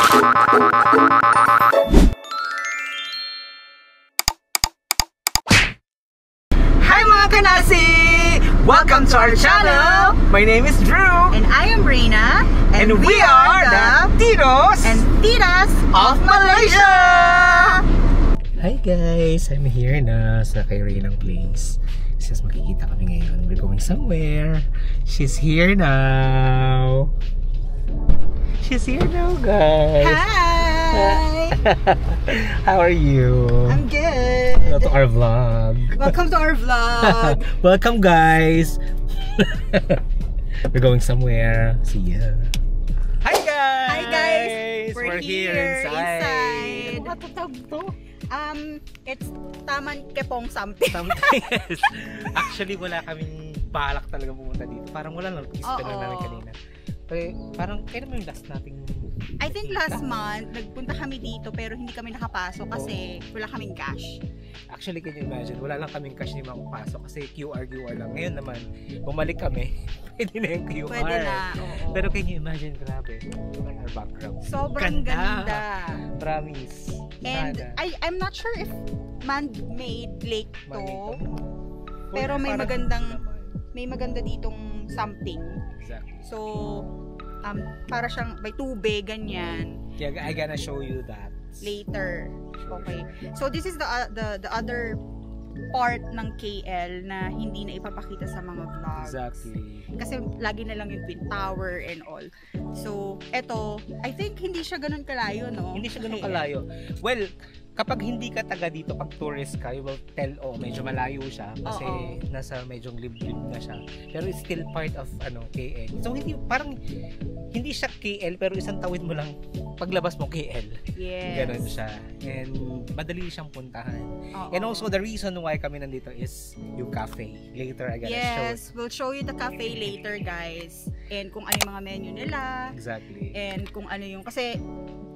Hi mga kanasi! Welcome to our channel! My name is Drew. And I am Reina. And we are the Titos and Titas of Malaysia! Hi guys! I'm here na sa kay Reynang place. Since makikita kami ngayon, we're going somewhere. She's here now. She's here now, guys. Hi! How are you? I'm good. Welcome to our vlog. Welcome to our vlog. Welcome, guys. We're going somewhere. See ya. Hi guys! Hi guys! We're here inside. What the tawag to? It's Taman Kepong something. Yes. Actually, wala kaming balak talaga pumunta dito. Parang wala lang. Pag-isip lang namin kanina. Parang kailan mo yung last nating... I think last month, nagpunta kami dito pero hindi kami nakapasok kasi wala kaming cash. Actually, can you imagine? Wala lang kaming cash ni makapasok kasi QR lang. Ngayon naman, bumalik kami. Pwede na yung QR. Pwede na, oo. Pero can you imagine? Grabe. Look at our background. Sobrang ganda. Promise. And I'm not sure if man-made lake to. Pero may maganda ditong something. Exactly. So, para siyang may tubig, ganyan. Yeah, I gonna show you that later. Okay. So, this is the other part ng KL na hindi na ipapakita sa mga vlogs. Exactly. Kasi lagi na lang yung Twin Tower and all. So, eto, I think hindi siya ganun kalayo, no? Hindi siya ganun kalayo. Well, kapag hindi ka taga dito, pag tourist ka, you will tell, medyo malayo siya kasi nasa medyo liblib na siya. Pero it's still part of KL. So hindi siya KL pero isang tawid mo lang paglabas mo KL. Yes. Ganun siya. And madali siyang puntahan. And also the reason why kami nandito is yung cafe. Later I gotta show. Yes, we'll show you the cafe later, guys. And kung ano yung mga menu nila. Exactly. And kung ano yung kasi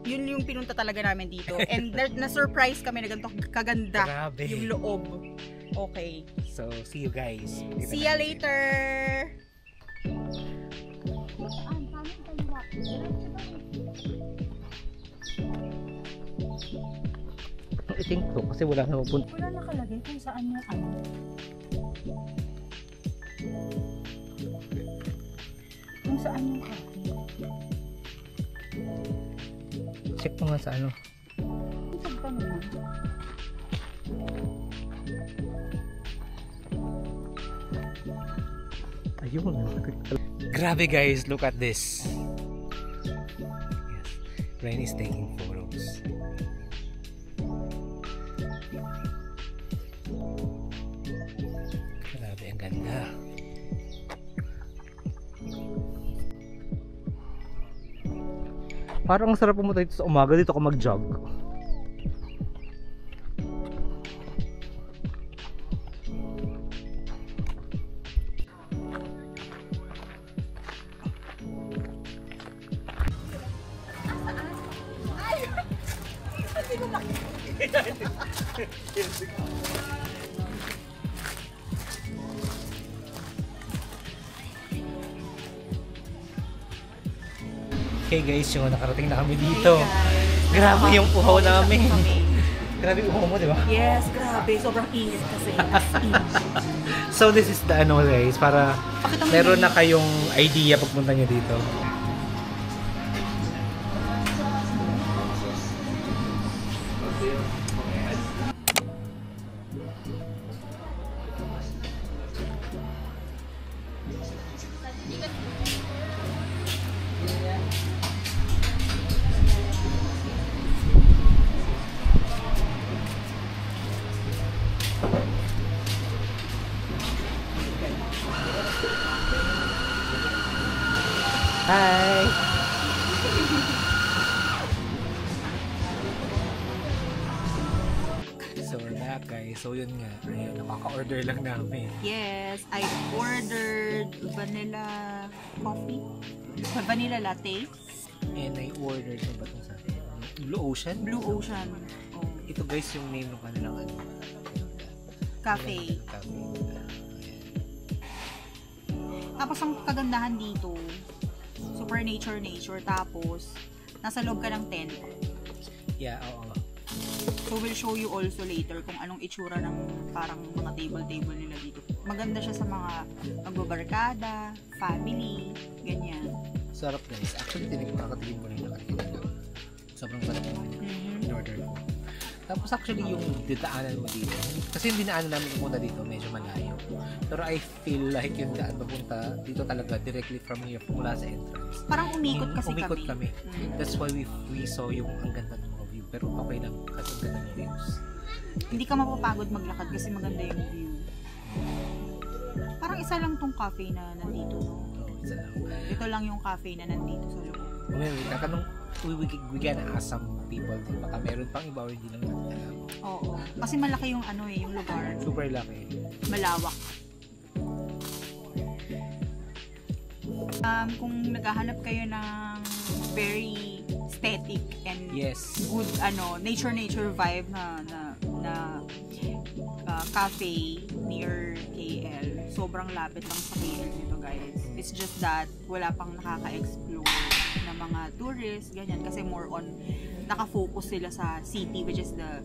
yun yung pinunta talaga namin dito. And na-surprise kami na ganito kaganda. Grabe. Yung loob. Okay. So, see you guys. See ya later! I think to, kasi wala na pupunta. Wala nakalagay kung saan yung kung saan yung cafe. Check mo nga sa ano. Isag pa naman. Ayun. Grabe guys, look at this. Yes. Rain is taking photos. Grabe, ang ganda. Parang ang sarap pumunta dito sa umaga, dito ka mag-jog. Okay guys, yung nakarating na kami dito. Grabe yung uhaw namin. Grabe yung uhaw mo, di ba? Yes, grabe. Sobrang init kasi. So this is the guys, para meron na kayong idea pagpunta nyo dito. Hi! So we're back guys. So yun nga, ayun, nakaka-order lang namin. Yes, I ordered vanilla coffee, vanilla latte. And I ordered yung batong sa atin. Blue Ocean? Blue Ocean. Oh. Ito guys yung name ng kanilang cafe. Tapos ang kagandahan dito, super nature, tapos Nasa loob ka ng tent. Yeah, oo. So we'll show you also later kung anong itsura ng parang mga table nila dito. Maganda siya sa mga magbabarkada, family, ganyan. Sarap guys. Actually, kakatilim ko na yung nakatilim lang. Sobrang sarap in order ko. Tapos actually yung didaanan mo dito, kasi yung dinaanan namin pupunta dito medyo malayo. Pero I feel like yung daan papunta dito talaga directly from here, mula sa entrance. Parang umikot kasi umikot kami. That's why we saw yung ang ganda ng mga view. Pero okay lang kasi ang ganda ng views. Hindi ka mapapagod maglakad kasi maganda yung view. Parang isa lang tong cafe na nandito, no? Isa lang. Ito lang yung cafe na nandito sa loob. Well, tatanong, we gonna ask some people din. Baka meron pang iba or hindi lang natin alam. Oo. Kasi malaki yung yung lugar. Super laki. Malawak. Kung naghahanap kayo ng very aesthetic and good nature vibe na cafe near KL, sobrang lapit lang sa KL nito guys. It's just that wala pang nakaka-explore na mga tourists, ganyan, kasi more on nakafocus sila sa city, which is the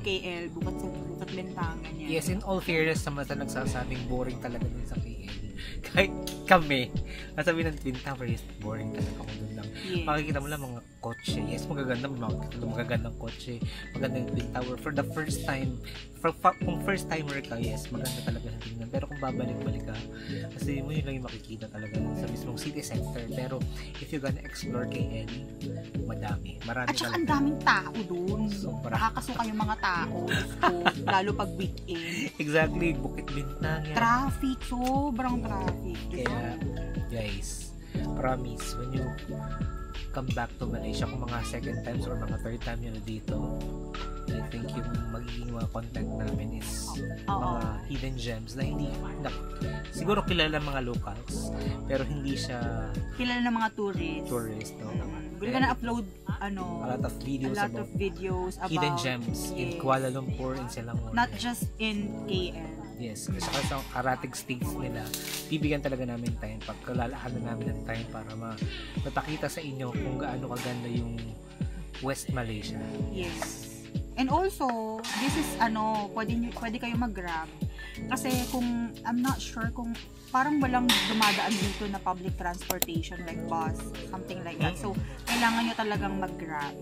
KL, Bukat Bintang, ganyan. Yes, in all fairness naman sa nagsasabing boring talaga dun sa KL. Kahit kami, nasabi ng Twin Towers, boring talaga ako dun lang. Yes. Makikita mo lang mga kotse. Yes, magagandang kotse. Magandang Twin Tower. For the first time, kung first timer ka, yes, maganda talaga sa tingnan. Pero kung babalik-balik ka, kasi mo yun lang yung makikita talaga sa mismong city center. Pero if you're gonna explore KL, madami. Marami at saka talaga. ang daming tao dun. Sobra. Nakakasukan yung mga tao. So, lalo pag weekend. Exactly, Bukit Bintang yan. Traffic, sobrang traffic. Kaya, guys, promise, when you come back to Malaysia, kung mga second times or mga third time nyo na dito, I think yung magiging mga content namin is mga hidden gems na hindi, siguro kilala ng mga locals, pero hindi siya kilala ng mga tourists. No? We're gonna upload a lot of videos about hidden gems in Kuala Lumpur and Selangor. Not just in KL. Yes, kasi sa karatig states nila, bibigyan talaga namin time, pagkalalaanan namin ng time para mapakita sa inyo kung gaano kaganda yung West Malaysia. Yes. And also, this is pwede kayo mag-grab. Kasi kung, I'm not sure kung parang walang dumadaan dito na public transportation like bus, something like that. So, kailangan nyo talagang mag-grab.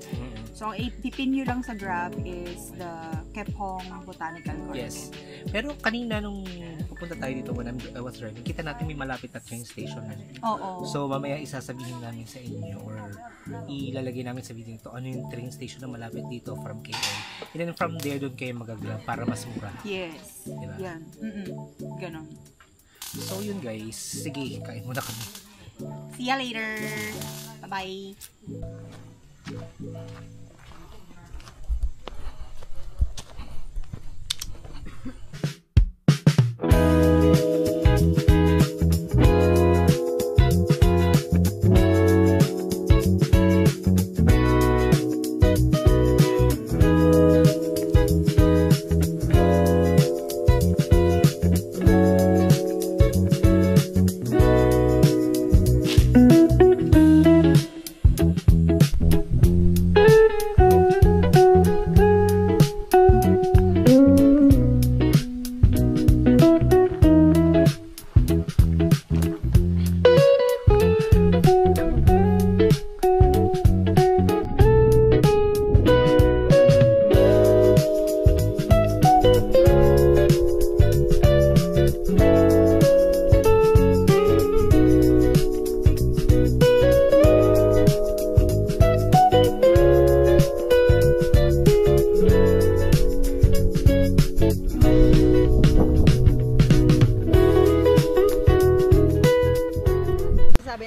So, ang ipipin nyo lang sa Grab is the Kephong Botanical Garden. Yes. Pero kanina nung pupunta tayo dito when I was driving, kita natin may malapit na train station na. Oo. So, mamaya isasabihin namin sa inyo or ilalagay namin sa video ito ano yung train station na malapit dito from KL. And then from there, doon kayo mag-grab para mas mura. Yes. Diba? Yan. Ganon. So, yun guys. Sige, kain muna kami. See ya later. Bye-bye.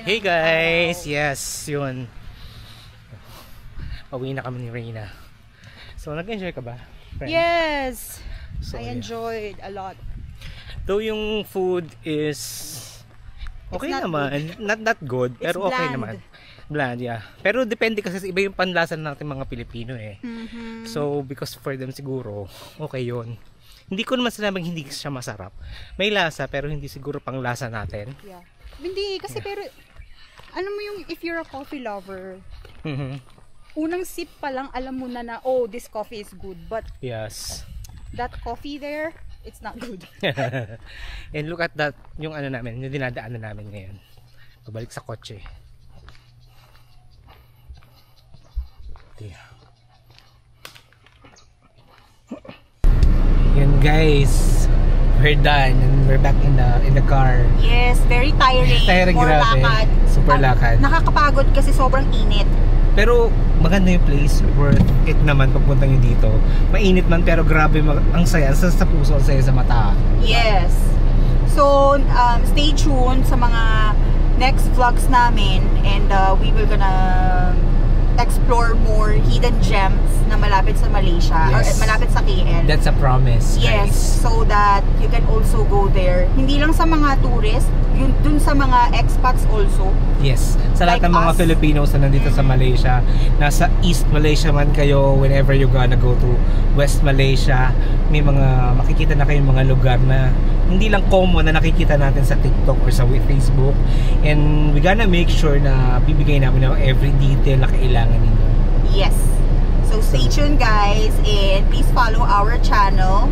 Hey guys! Yes, yun. Pauwi na kami ni Reyna. So, nag-enjoy ka ba, friend? Yes! So, I enjoyed a lot. Though yung food is okay naman. Not good, pero okay naman. Bland, yeah. Pero depende kasi sa iba yung panlasa natin mga Pilipino eh. So, because for them siguro, okay yun. Hindi ko naman sinabing hindi siya masarap. May lasa, pero hindi siguro pang lasa natin. Yeah. Hindi, kasi pero alam mo yung if you're a coffee lover, Mhm. unang sip pa lang alam mo na oh, this coffee is good. But Yes. that coffee there, it's not good. And look at that, yung ano namin, yung dinadaanan namin ngayon. Pabalik sa kotse. Yun guys, we're done and we're back in the car. Yes, very tiring. Tiring, More grabe. lakad. Super lakad. Nakakapagod kasi sobrang init. Pero maganda yung place, worth it naman pagpunta nyo dito. Mainit man pero grabe, ang saya sa puso, ang saya sa mata. Yes. So, stay tuned sa mga next vlogs namin and we will gonna explore more hidden gems na malapit sa Malaysia or malapit sa KL. That's a promise, yes, guys. so that you can also go there. Hindi lang sa mga tourists, yun dun sa mga expats also. Yes, sa lahat Like ng mga us. Filipinos na nandito sa Malaysia, nasa East Malaysia man kayo, whenever you gonna go to West Malaysia, may mga makikita na kayong mga lugar na hindi lang common na nakikita natin sa TikTok or sa Facebook, and we gonna make sure na bibigay namin ng every detail na kailangan ninyo. Yes. So stay tuned guys and please follow our channel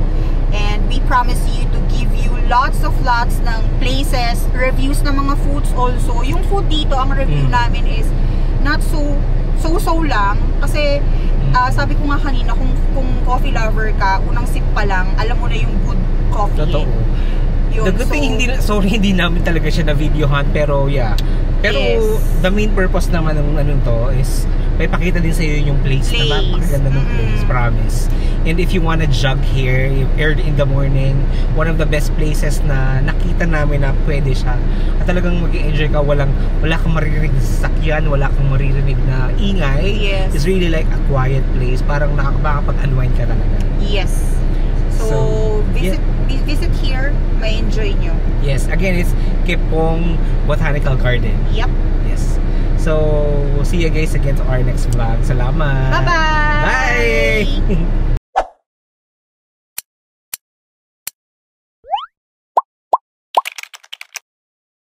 and we promise you to give you lots ng places, reviews ng mga foods also. Yung food dito, ang review namin is not so lang kasi sabi ko nga kanina kung coffee lover ka, unang sip pa lang, alam mo na yung good coffee. Totoo. Yun, The good thing, hindi namin talaga siya na videohan, pero yeah. Pero the main purpose naman ng ano to is may pakita din sa iyo yung place. Na napakaganda ng place, promise. And if you wanna jog here, early in the morning, one of the best places na nakita namin na pwede siya. At talagang mag-enjoy ka, wala kang maririnig na sasakyan, wala kang maririnig na ingay. Yes. It's really like a quiet place, parang makakapag-unwind ka talaga. Yes. So visit here, may enjoy nyo. Yes, again, it's Kepong Botanical Garden. Yep. Yes. So, see you guys again to our next vlog. Salamat! Bye-bye! Bye!